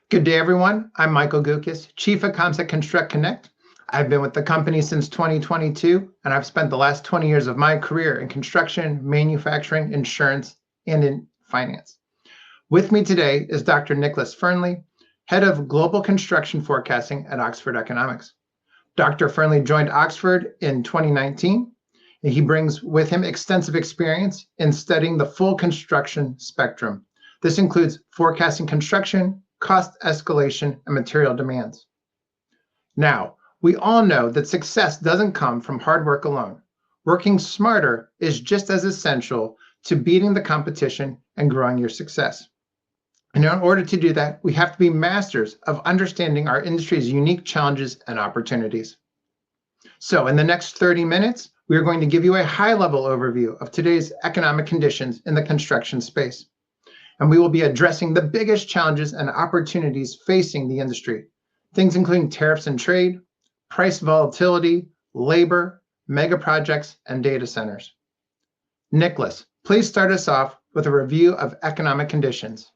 Good day, everyone. I'm Michael Guckes, Chief of Comms at Construct Connect. I've been with the company since 2022, and I've spent the last 20 years of my career in construction, manufacturing, insurance, and in finance. With me today is Dr. Nicholas Fearnley, Head of Global Construction Forecasting at Oxford Economics. Dr. Fearnley joined Oxford in 2019, and he brings with him extensive experience in studying the full construction spectrum. This includes forecasting construction, cost escalation, and material demands. Now, we all know that success doesn't come from hard work alone. Working smarter is just as essential to beating the competition and growing your success. And in order to do that, we have to be masters of understanding our industry's unique challenges and opportunities. So in the next 30 minutes, we are going to give you a high-level overview of today's economic conditions in the construction space. And we will be addressing the biggest challenges and opportunities facing the industry, things including tariffs and trade, price volatility, labor, megaprojects, and data centers. Nicholas, please start us off with a review of economic conditions.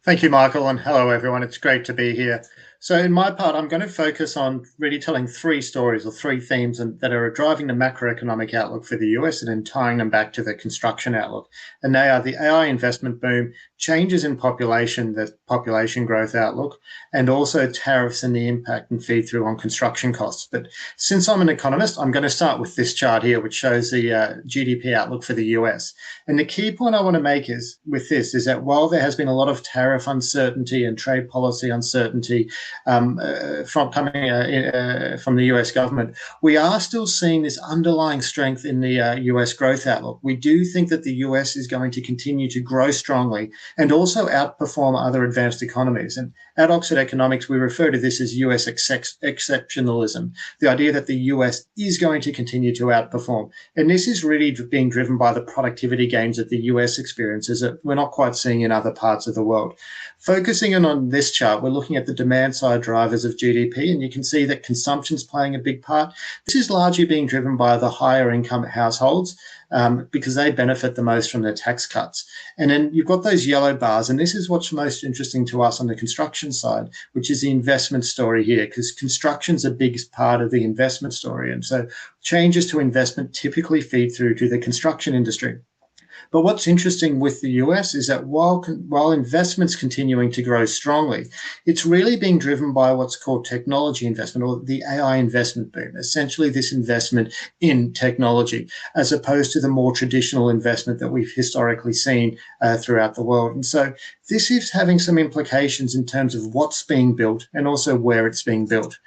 Thank you, Michael, and hello, everyone. It's great to be here. So in my part, I'm going to focus on really telling three stories or three themes that are driving the macroeconomic outlook for the US and then tying them back to the construction outlook. And they are the AI investment boom, changes in population, the population growth outlook, and also tariffs and the impact and feed through on construction costs. But since I'm an economist, I'm going to start with this chart here, which shows the GDP outlook for the US. And the key point I want to make is that while there has been a lot of tariff uncertainty and trade policy uncertainty from the US government, we are still seeing this underlying strength in the US growth outlook. We do think that the US is going to continue to grow strongly and also outperform other advanced economies. And at Oxford Economics, we refer to this as US exceptionalism, the idea that the US is going to continue to outperform. And this is really being driven by the productivity gains that the US experiences that we're not quite seeing in other parts of the world. Focusing in on this chart, we're looking at the demand side drivers of GDP, and you can see that consumption's playing a big part. This is largely being driven by the higher income households because they benefit the most from their tax cuts. And then you've got those yellow bars, and this is what's most interesting to us on the construction side, which is the investment story here, because construction's a big part of the investment story. And so changes to investment typically feed through to the construction industry. But what's interesting with the US is that while investment's continuing to grow strongly, it's really being driven by what's called technology investment, or the AI investment boom, essentially this investment in technology, as opposed to the more traditional investment that we've historically seen throughout the world. And so this is having some implications in terms of what's being built and also where it's being built.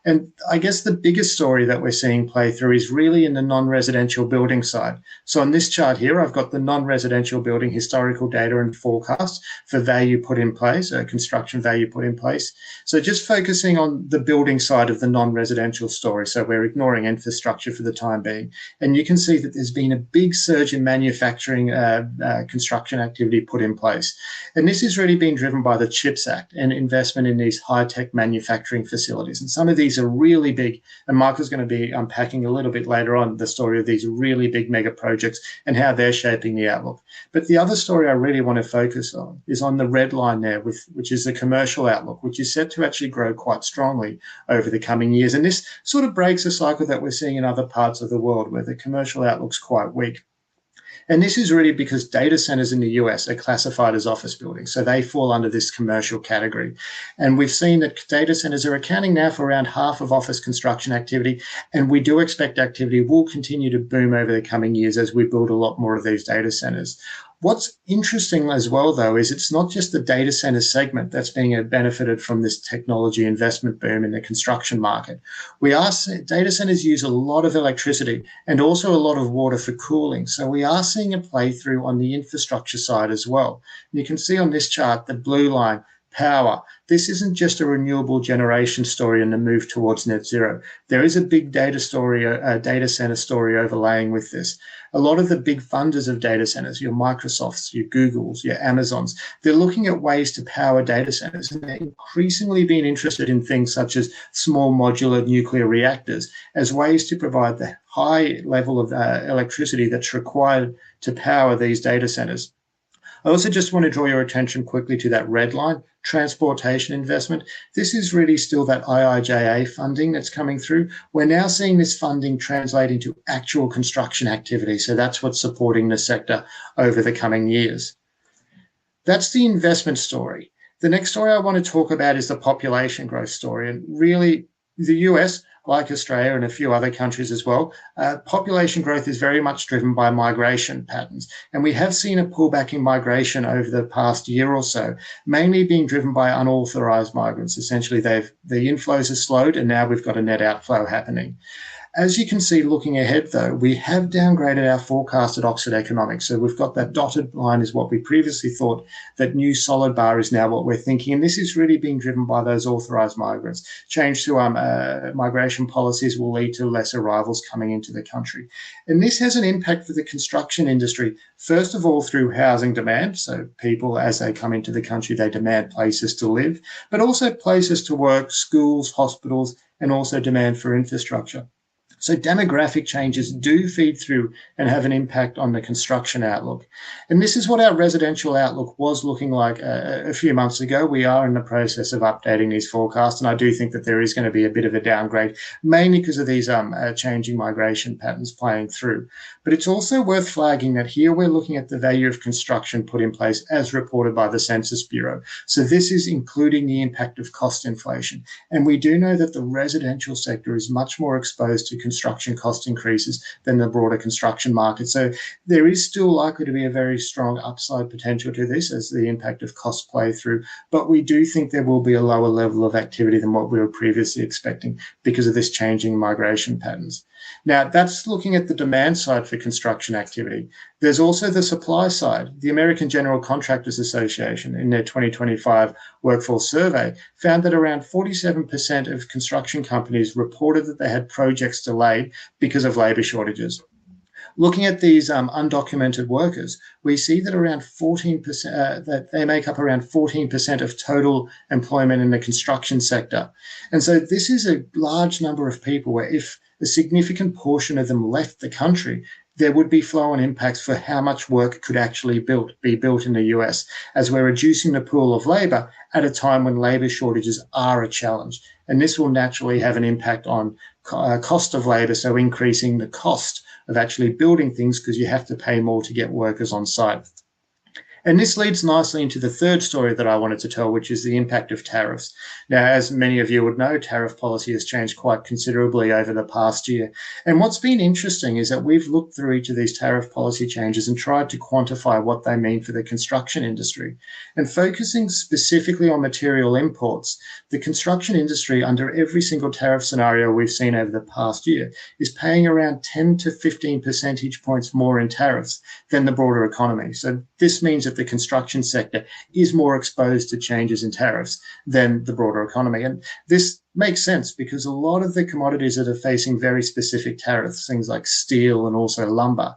And I guess the biggest story that we're seeing play through is really in the non-residential building side. So on this chart here, I've got the non-residential building historical data and forecasts for value put in place, construction value put in place. So just focusing on the building side of the non-residential story. So we're ignoring infrastructure for the time being. And you can see that there's been a big surge in manufacturing construction activity put in place. And this is really being driven by the CHIPS Act and investment in these high-tech manufacturing facilities. And some of these are really big, and Michael's going to be unpacking a little bit later on the story of these really big mega projects and how they're shaping the outlook. But the other story I really want to focus on is on the red line there, which is the commercial outlook, which is set to actually grow quite strongly over the coming years. And this sort of breaks a cycle that we're seeing in other parts of the world where the commercial outlook's quite weak. And this is really because data centers in the US are classified as office buildings. So they fall under this commercial category. And we've seen that data centers are accounting now for around half of office construction activity. And we do expect activity will continue to boom over the coming years as we build a lot more of these data centers. What's interesting as well, though, is it's not just the data center segment that's being benefited from this technology investment boom in the construction market. Data centers use a lot of electricity and also a lot of water for cooling. So we are seeing a play through on the infrastructure side as well. And you can see on this chart, the blue line, power. This isn't just a renewable generation story and the move towards net zero. There is a big data center story overlaying with this. A lot of the big funders of data centers, your Microsofts, your Googles, your Amazons, they're looking at ways to power data centers, and they're increasingly being interested in things such as small modular nuclear reactors as ways to provide the high level of electricity that's required to power these data centers. I also just want to draw your attention quickly to that red line, transportation investment. This is really still that IIJA funding that's coming through. We're now seeing this funding translate into actual construction activity. So that's what's supporting the sector over the coming years. That's the investment story. The next story I want to talk about is the population growth story. And really, the US, like Australia and a few other countries as well, population growth is very much driven by migration patterns. And we have seen a pullback in migration over the past year or so, mainly being driven by unauthorized migrants. Essentially, the inflows have slowed, and now we've got a net outflow happening. As you can see, looking ahead, though, we have downgraded our forecast at Oxford Economics. So we've got that dotted line is what we previously thought. That new solid bar is now what we're thinking. And this is really being driven by those authorised migrants. Change to migration policies will lead to less arrivals coming into the country. And this has an impact for the construction industry, first of all, through housing demand. So people, as they come into the country, they demand places to live, but also places to work, schools, hospitals, and also demand for infrastructure. So demographic changes do feed through and have an impact on the construction outlook. And this is what our residential outlook was looking like a few months ago. We are in the process of updating these forecasts, and I do think that there is going to be a bit of a downgrade, mainly because of these changing migration patterns playing through. But it's also worth flagging that here we're looking at the value of construction put in place as reported by the Census Bureau. So this is including the impact of cost inflation. And we do know that the residential sector is much more exposed to construction cost increases than the broader construction market. So there is still likely to be a very strong upside potential to this as the impact of costs play through. But we do think there will be a lower level of activity than what we were previously expecting because of this changing migration patterns. Now, that's looking at the demand side for construction activity. There's also the supply side. The American General Contractors Association, in their 2025 workforce survey, found that around 47% of construction companies reported that they had projects delayed because of labour shortages. Looking at these undocumented workers, we see that around 14%, that they make up around 14% of total employment in the construction sector. And so this is a large number of people where if a significant portion of them left the country, there would be flow-on impacts for how much work could actually be built in the US, as we're reducing the pool of labour at a time when labour shortages are a challenge. And this will naturally have an impact on cost of labour, so increasing the cost of actually building things because you have to pay more to get workers on site. And this leads nicely into the third story that I wanted to tell, which is the impact of tariffs. Now, as many of you would know, tariff policy has changed quite considerably over the past year. And what's been interesting is that we've looked through each of these tariff policy changes and tried to quantify what they mean for the construction industry. And focusing specifically on material imports, the construction industry, under every single tariff scenario we've seen over the past year, is paying around 10 to 15 percentage points more in tariffs than the broader economy. So this means that the construction sector is more exposed to changes in tariffs than the broader economy. And this makes sense because a lot of the commodities that are facing very specific tariffs, things like steel and also lumber,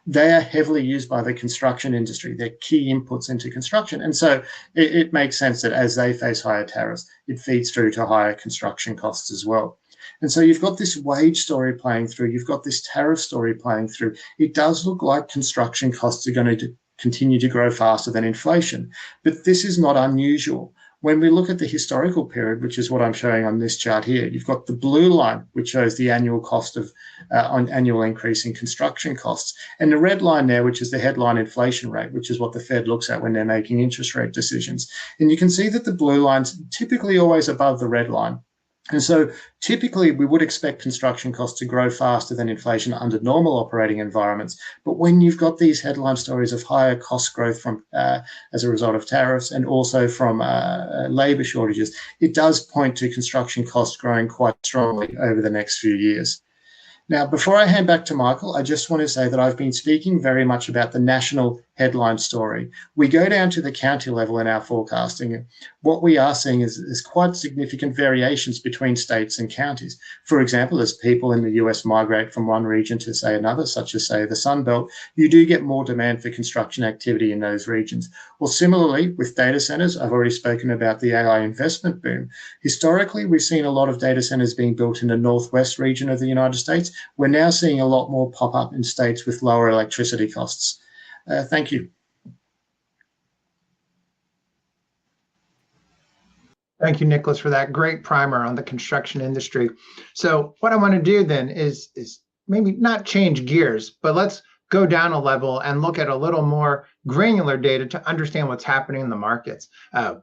they are heavily used by the construction industry. They're key inputs into construction. And so it makes sense that as they face higher tariffs, it feeds through to higher construction costs as well. And so you've got this wage story playing through. You've got this tariff story playing through. It does look like construction costs are going to continue to grow faster than inflation. But this is not unusual. When we look at the historical period, which is what I'm showing on this chart here, you've got the blue line, which shows the annual cost of annual increase in construction costs, and the red line there, which is the headline inflation rate, which is what the Fed looks at when they're making interest rate decisions. And you can see that the blue line's typically always above the red line. And so typically we would expect construction costs to grow faster than inflation under normal operating environments. But when you've got these headline stories of higher cost growth from as a result of tariffs and also from labour shortages, it does point to construction costs growing quite strongly over the next few years. Now, before I hand back to Michael, I just want to say that I've been speaking very much about the national headline story. We go down to the county level in our forecasting. What we are seeing is quite significant variations between states and counties. For example, as people in the US migrate from one region to, say, another, such as, say, the Sun Belt, you do get more demand for construction activity in those regions. Well, similarly, with data centers, I've already spoken about the AI investment boom. Historically, we've seen a lot of data centers being built in the northwest region of the United States. We're now seeing a lot more pop up in states with lower electricity costs. Thank you. Thank you, Nicholas, for that great primer on the construction industry. So what I want to do then is maybe not change gears, but let's go down a level and look at a little more granular data to understand what's happening in the markets.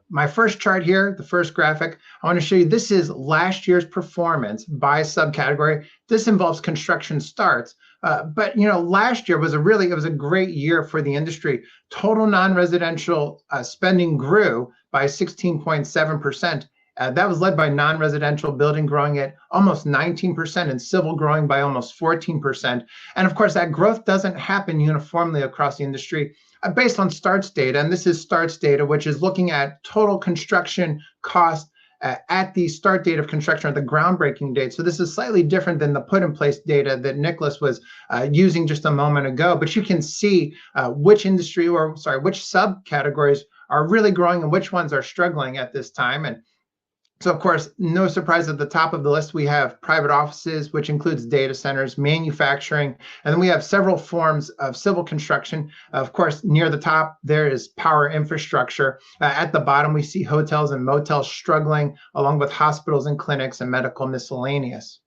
My first chart here, the first graphic, I want to show you this is last year's performance by subcategory. This involves construction starts. But last year was it was a great year for the industry. Total non-residential spending grew by 16.7%. That was led by non-residential building growing at almost 19% and civil growing by almost 14%. And of course, that growth doesn't happen uniformly across the industry based on starts data. And this is starts data, which is looking at total construction cost at the start date of construction or the groundbreaking date. So this is slightly different than the put in place data that Nicholas was using just a moment ago. But you can see which subcategories are really growing and which ones are struggling at this time. And so, of course, no surprise at the top of the list, we have private offices, which includes data centers, manufacturing, and then we have several forms of civil construction. Of course, near the top, there is power infrastructure. At the bottom, we see hotels and motels struggling, along with hospitals and clinics and medical miscellaneous.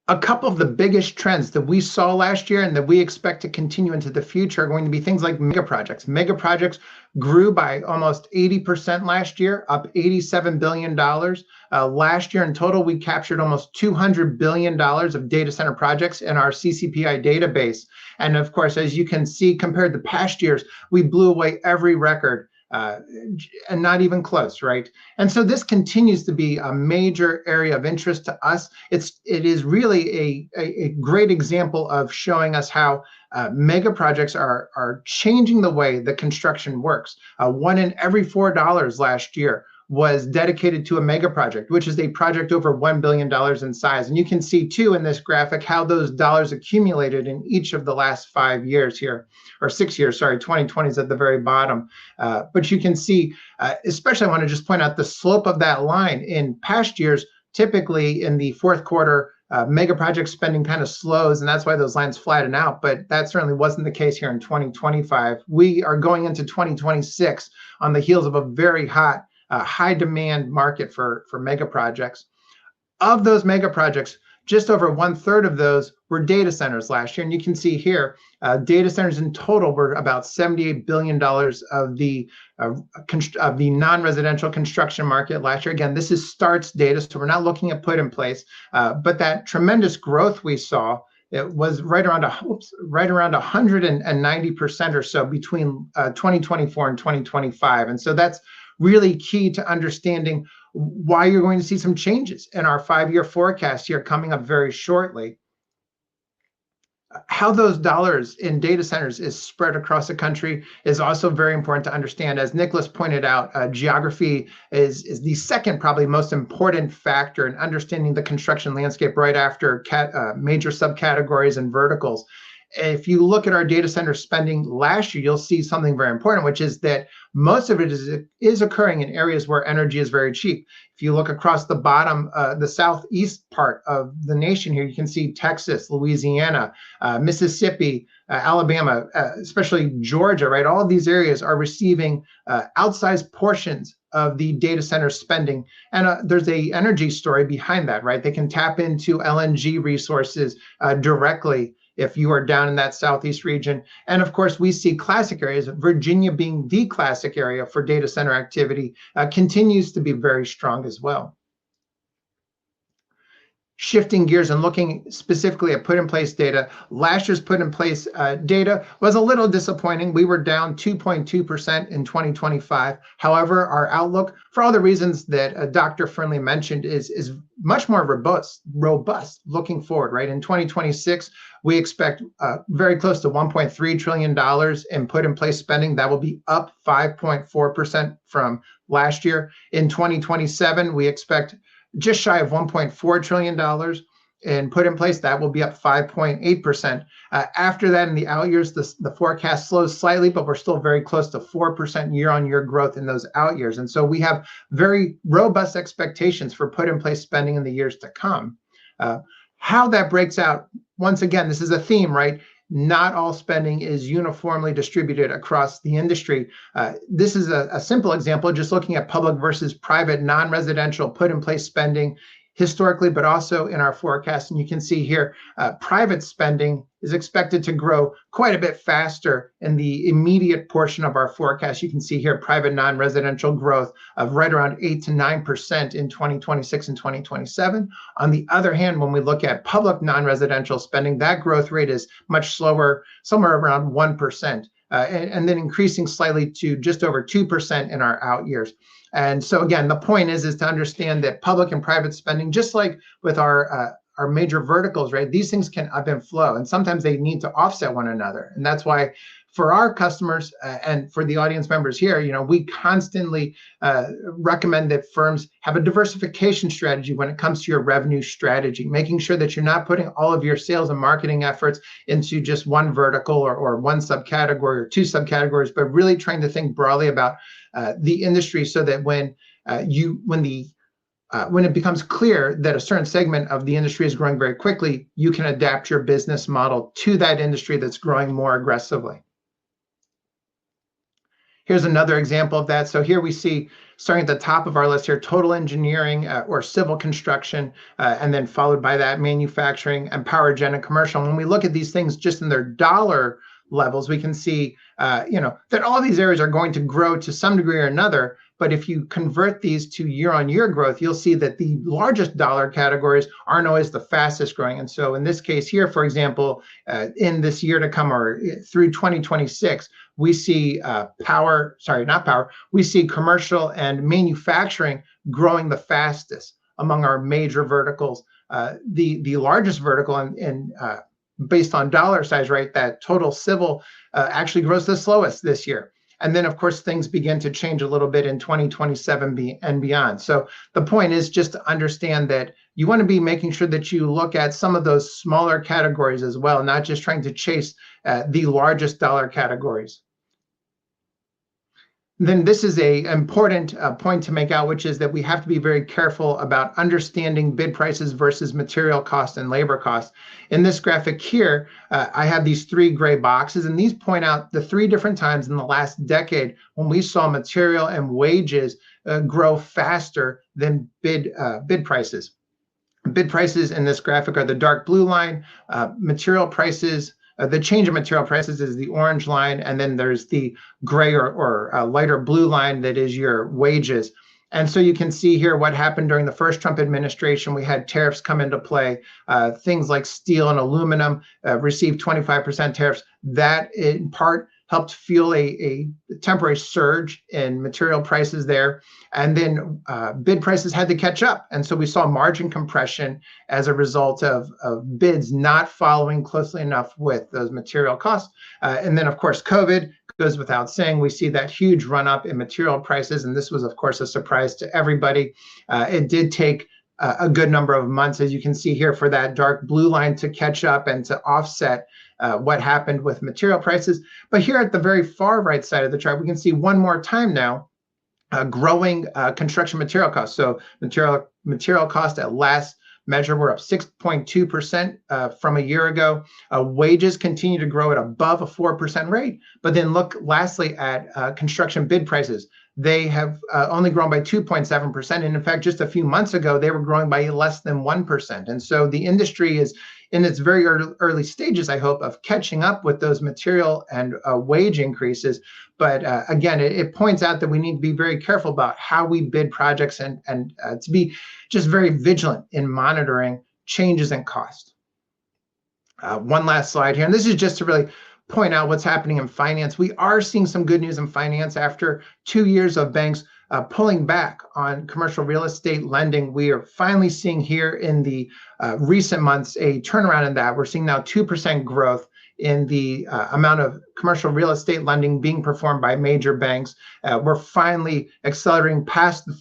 A couple of the biggest trends that we saw last year and that we expect to continue into the future are going to be things like megaprojects. Megaprojects grew by almost 80% last year, up $87 billion. Last year in total, we captured almost $200 billion of data center projects in our CCPI database. And of course, as you can see, compared to past years, we blew away every record. And not even close, right? And so this continues to be a major area of interest to us. It is really a great example of showing us how mega projects are changing the way that construction works. One in every $4 last year was dedicated to a mega project, which is a project over $1 billion in size. And you can see too in this graphic how those dollars accumulated in each of the last 5 years here, or 6 years, sorry, 2020 is at the very bottom. But you can see, especially I want to just point out the slope of that line. In past years, typically in the fourth quarter, mega project spending kind of slows, and that's why those lines flatten out. But that certainly wasn't the case here in 2025. We are going into 2026 on the heels of a very hot, high demand market for mega projects. Of those mega projects, just over 1/3 of those were data centers last year. And you can see here, data centers in total were about $78 billion of the non-residential construction market last year. Again, this is starts data, so we're not looking at put in place. But that tremendous growth we saw, it was right around 190% or so between 2024 and 2025. And so that's really key to understanding why you're going to see some changes in our 5-year forecast here coming up very shortly. How those dollars in data centers is spread across the country is also very important to understand. As Nicholas pointed out, geography is the second probably most important factor in understanding the construction landscape right after major subcategories and verticals. If you look at our data center spending last year, you'll see something very important, which is that most of it is occurring in areas where energy is very cheap. If you look across the bottom, the southeast part of the nation here, you can see Texas, Louisiana, Mississippi, Alabama, especially Georgia, right? All of these areas are receiving outsized portions of the data center spending. And there's a energy story behind that, right? They can tap into LNG resources directly if you are down in that southeast region. And of course, we see classic areas, Virginia being the classic area for data center activity, continues to be very strong as well. Shifting gears and looking specifically at put in place data, last year's put in place data was a little disappointing. We were down 2.2% in 2025. However, our outlook, for all the reasons that Dr. Fearnley mentioned, is much more robust looking forward, right? In 2026, we expect very close to $1.3 trillion in put in place spending. That will be up 5.4% from last year. In 2027, we expect just shy of $1.4 trillion in put in place. That will be up 5.8%. After that, in the out years, the forecast slows slightly, but we're still very close to 4% year-on-year growth in those out years. And so we have very robust expectations for put in place spending in the years to come. How that breaks out, once again, this is a theme, right? not all spending is uniformly distributed across the industry. This is a simple example, just looking at public versus private non-residential put in place spending historically, but also in our forecast. And you can see here, private spending is expected to grow quite a bit faster in the immediate portion of our forecast. You can see here private non-residential growth of right around 8 to 9% in 2026 and 2027. On the other hand, when we look at public non-residential spending, that growth rate is much slower, somewhere around 1%, and then increasing slightly to just over 2% in our out years. And so again, the point is to understand that public and private spending, just like with our major verticals, right? These things can ebb and flow, and sometimes they need to offset one another. And that's why for our customers and for the audience members here, we constantly recommend that firms have a diversification strategy when it comes to your revenue strategy, making sure that you're not putting all of your sales and marketing efforts into just one vertical or one subcategory or two subcategories, but really trying to think broadly about the industry, so that when it becomes clear that a certain segment of the industry is growing very quickly, you can adapt your business model to that industry that's growing more aggressively. Here's another example of that. So here we see, starting at the top of our list here, total engineering or civil construction, and then followed by that manufacturing and power gen and commercial. When we look at these things just in their dollar levels, we can see that all these areas are going to grow to some degree or another. But if you convert these to year-on-year growth, you'll see that the largest dollar categories aren't always the fastest growing. And so in this case here, for example, in this year to come or through 2026, we see we see commercial and manufacturing growing the fastest among our major verticals. The largest vertical in based on dollar size, right, that total civil actually grows the slowest this year. And then, of course, things begin to change a little bit in 2027 and beyond. So the point is just to understand that you want to be making sure that you look at some of those smaller categories as well, not just trying to chase the largest dollar categories. Then this is an important point to make out, which is that we have to be very careful about understanding bid prices versus material cost and labor costs. In this graphic here, I have these three gray boxes, and these point out the three different times in the last decade when we saw material and wages grow faster than bid prices. Bid prices in this graphic are the dark blue line, material prices. The change in material prices is the orange line, and then there's the gray or lighter blue line that is your wages. And so you can see here what happened during the first Trump administration. We had tariffs come into play. Things like steel and aluminum received 25% tariffs. That in part helped fuel a temporary surge in material prices there. And then bid prices had to catch up. And so we saw margin compression as a result of bids not following closely enough with those material costs. And then, of course, COVID goes without saying. We see that huge run up in material prices. And this was, of course, a surprise to everybody. It did take a good number of months, as you can see here, for that dark blue line to catch up and to offset what happened with material prices. But here at the very far right side of the chart, we can see one more time now growing construction material costs. So material cost at last measure, we're up 6.2% from a year ago. Wages continue to grow at above a 4% rate. But then look lastly at construction bid prices. They have only grown by 2.7%. And in fact, just a few months ago, they were growing by less than 1%. And so the industry is in its very early stages, I hope, of catching up with those material and wage increases. But again, it points out that we need to be very careful about how we bid projects and to be just very vigilant in monitoring changes in cost. One last slide here, and this is just to really point out what's happening in finance. We are seeing some good news in finance after 2 years of banks pulling back on commercial real estate lending. We are finally seeing here in the recent months a turnaround in that. We're seeing now 2% growth in the amount of commercial real estate lending being performed by major banks. We're finally accelerating past the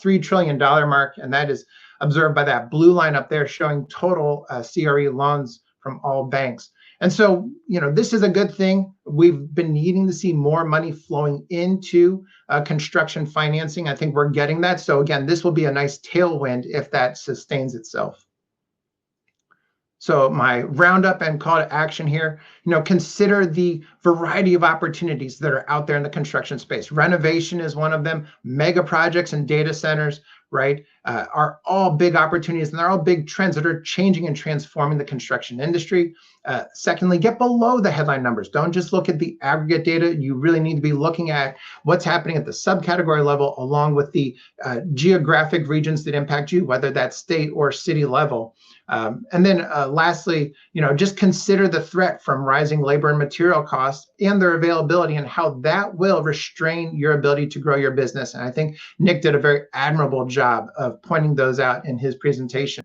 $3 trillion mark, and that is observed by that blue line up there showing total CRE loans from all banks. And so, this is a good thing. We've been needing to see more money flowing into construction financing. I think we're getting that. So again, this will be a nice tailwind if that sustains itself. So my roundup and call to action here, consider the variety of opportunities that are out there in the construction space. Renovation is one of them. Mega projects and data centers, right, are all big opportunities, and they're all big trends that are changing and transforming the construction industry. Secondly, get below the headline numbers. Don't just look at the aggregate data. You really need to be looking at what's happening at the subcategory level, along with the geographic regions that impact you, whether that's state or city level. And then lastly, just consider the threat from rising labor and material costs and their availability, and how that will restrain your ability to grow your business. And I think Nick did a very admirable job of pointing those out in his presentation.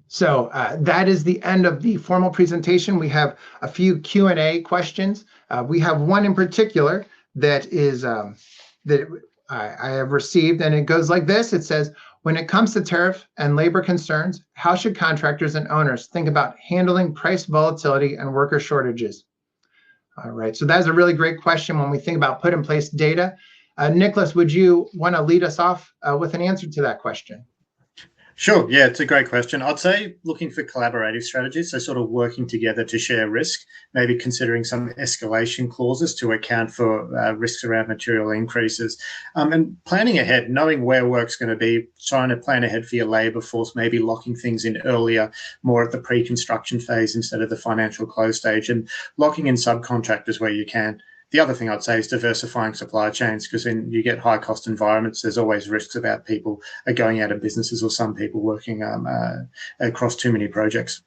So that is the end of the formal presentation. We have a few Q&A questions. We have one in particular that is that I have received, and it goes like this. It says, when it comes to tariff and labor concerns, how should contractors and owners think about handling price volatility and worker shortages? All right, so that's a really great question when we think about put in place data. Nicholas, would you want to lead us off with an answer to that question? Sure. Yeah, it's a great question. I'd say looking for collaborative strategies, so sort of working together to share risk, maybe considering some escalation clauses to account for risks around material increases, and planning ahead, knowing where work's going to be, trying to plan ahead for your labour force, maybe locking things in earlier, more at the pre-construction phase instead of the financial close stage, and locking in subcontractors where you can. The other thing I'd say is diversifying supply chains, because when you get high cost environments, there's always risks about people going out of businesses or some people working across too many projects.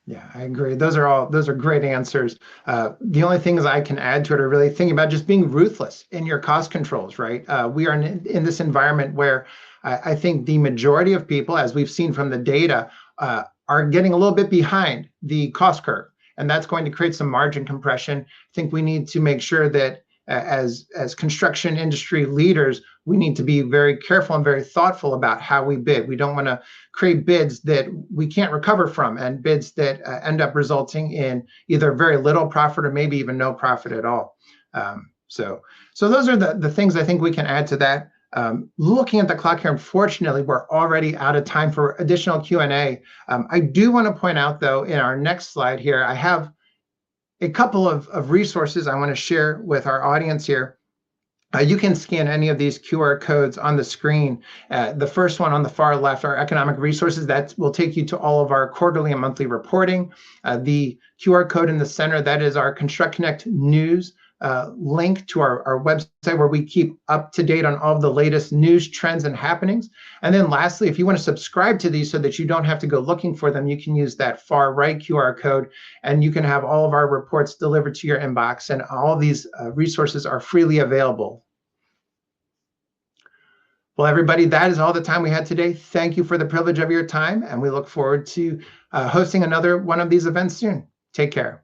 Yeah, I agree. Those are great answers. The only things I can add to it are really thinking about just being ruthless in your cost controls, right? We are in this environment where I think the majority of people, as we've seen from the data, are getting a little bit behind the cost curve. And that's going to create some margin compression. I think we need to make sure that as construction industry leaders, we need to be very careful and very thoughtful about how we bid. We don't want to create bids that we can't recover from, and bids that end up resulting in either very little profit or maybe even no profit at all. So those are the things I think we can add to that. Looking at the clock here, unfortunately, we're already out of time for additional Q&A. I do want to point out, though, in our next slide here, I have a couple of resources I want to share with our audience here. You can scan any of these QR codes on the screen. The first one on the far left are economic resources. That will take you to all of our quarterly and monthly reporting. The QR code in the center, that is our Construct Connect news link to our website, where we keep up to date on all of the latest news, trends, and happenings. And then lastly, if you want to subscribe to these so that you don't have to go looking for them, you can use that far right QR code, and you can have all of our reports delivered to your inbox, and all of these resources are freely available. Well, everybody, that is all the time we had today. Thank you for the privilege of your time, and we look forward to hosting another one of these events soon. Take care.